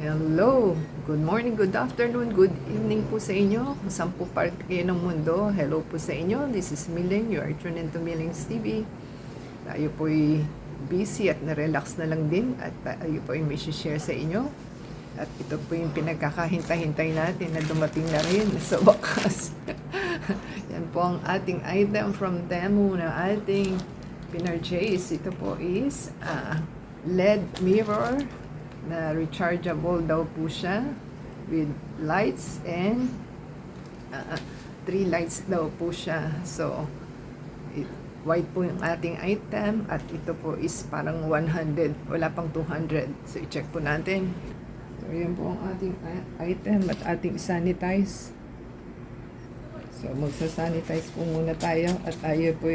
Hello, good morning, good afternoon, good evening po sa inyo. Kung saan po part kayo ng mundo, hello po sa inyo. This is Miling, you are tuned into Miling's TV. Tayo po'y busy at na-relax na lang din at tayo po'y may share sa inyo. At ito po yung pinagkakahintay-hintay natin na dumating na rin sa wakas. Yan po ang ating item from Temu na ating pinurchase. Ito po is LED mirror na rechargeable daw po siya with lights and 3 lights daw po siya. So white po yung ating item at ito po is parang 100, wala pang 200. So i-check po natin. So yan po ang ating item at ating sanitize. So magsa-sanitize po muna tayo at tayo po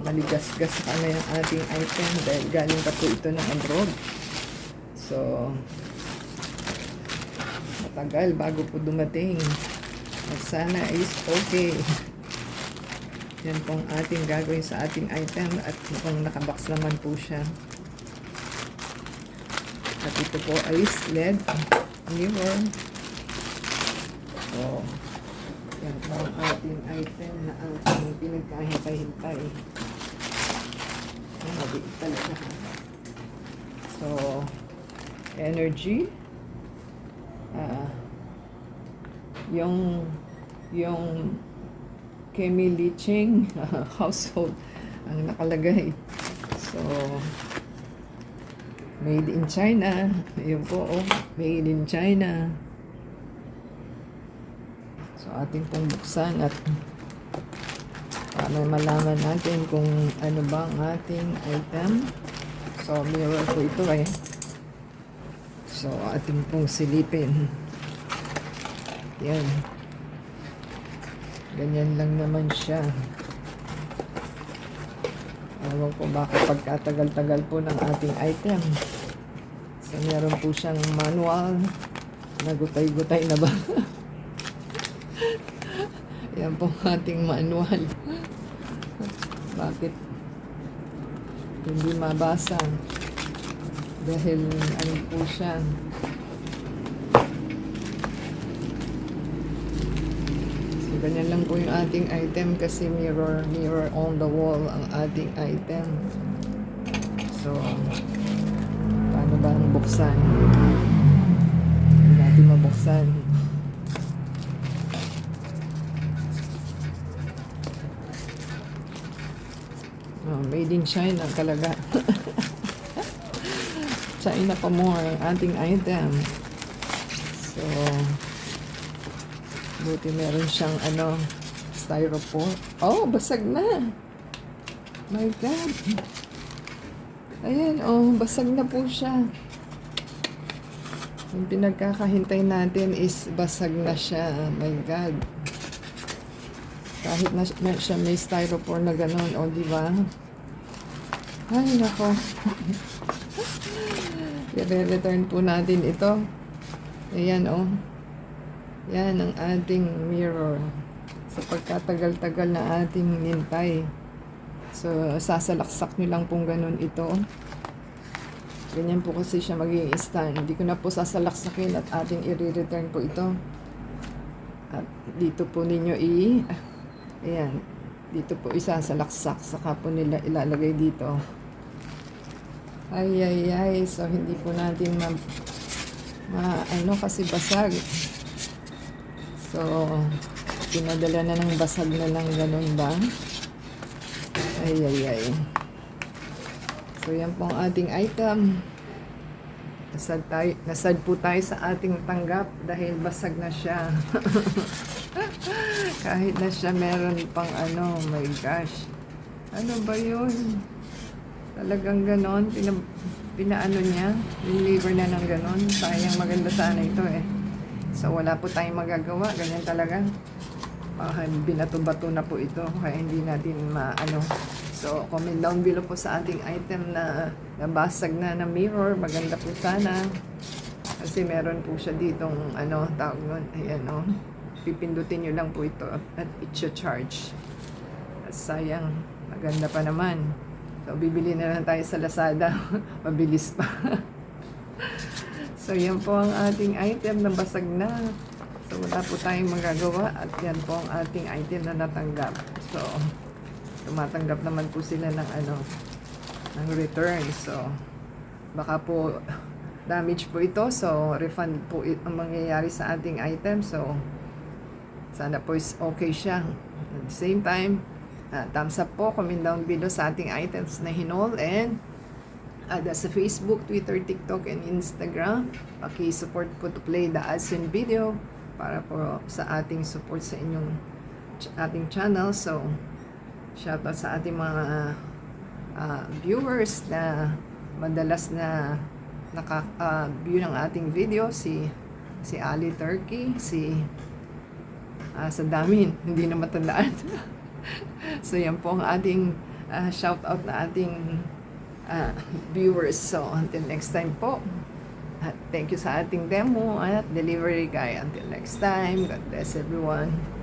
maligas-gas pa na yung ating item dahil galing pa po ito ng abroad. So matagal bago po dumating at sana is okay. Yan pong ating gagawin sa ating item at mukhang nakabox naman po siya. At ito po ay LED mirror. So yan po ang ating item na ating pinagkahintay-hintay. Mabiit talaga. So, energy. Yung Kemi Liching household ang nakalagay. So, made in China. Yun po, made in China. So, ating pong buksan at para malaman natin kung ano ba ang ating item. So, mirror po ito eh. So, ating pong silipin. Yan. Ganyan lang naman siya. Ewan ko baka pagkatagal-tagal po ng ating item. So, meron po siyang manual. Nagutay-gutay na ba? Yan po ating manual. Bakit hindi mabasa? Dahil ano po siya. So, ganyan lang po yung ating item kasi mirror on the wall ang ating item. So, paano ba ang buksan? Hindi natin mabuksan. Made in China talaga. China pa more ang ating item. So, buti meron siyang styrofoam. Oh, basag na. My God. Ayan, basag na po siya. Yung pinagkakahintay natin is basag na siya. My God. Kahit na siya may styrofoam na gano'n, di ba? Ay, nako. I-return po natin ito. Ayan, Yan ang ating mirror. Sa pagkatagal-tagal na ating nintay. So, sasalaksak nyo lang pong ganun ito. Ganyan po kasi siya magiging stand. Hindi ko na po sasalaksakin at ating i-return po ito. At dito po ninyo ayan. Dito po isasalaksak. Saka po nila ilalagay dito. Ay. So, hindi po natin kasi basag. So, pinadala na ng basag na lang ganun ba? Ay. So, yan po ang ating item. Nasad po tayo sa ating tanggap dahil basag na siya. Kahit na siya meron pang my gosh. Ano ba yun? Talagang ganon, pinaano niya, deliver na ng ganon. Sayang, maganda sana ito eh. So, wala po tayong magagawa, ganyan talaga. Binato-bato na po ito, kaya hindi natin So, comment down below po sa ating item na nabasag na mirror. Maganda po sana. Kasi meron po siya ditong, tawag nun, ayan pipindutin nyo lang po ito at i-charge. Sayang, maganda pa naman. So, bibili na lang tayo sa Lazada. Mabilis pa. So, yan po ang ating item na basag na. So, wala po tayong magagawa at yan po ang ating item na natanggap. So, tumatanggap naman po sila ng ng return. So, baka po damage po ito. So, refund po ang mangyayari sa ating item. So, sana po is okay siya. At the same time, thumbs up po, comment down below sa ating items na hinol and sa Facebook, Twitter, TikTok, and Instagram. Paki-support po to play the ads and video para po sa ating support sa inyong ating channel. So, shoutout sa ating mga viewers na madalas na naka-view ng ating video. Si Ali Turkey, sa dami, hindi na matandaan. So, yan po ang ating shoutout na ating viewers. So, until next time po. Thank you sa ating demo at delivery guy. Until next time, God bless everyone.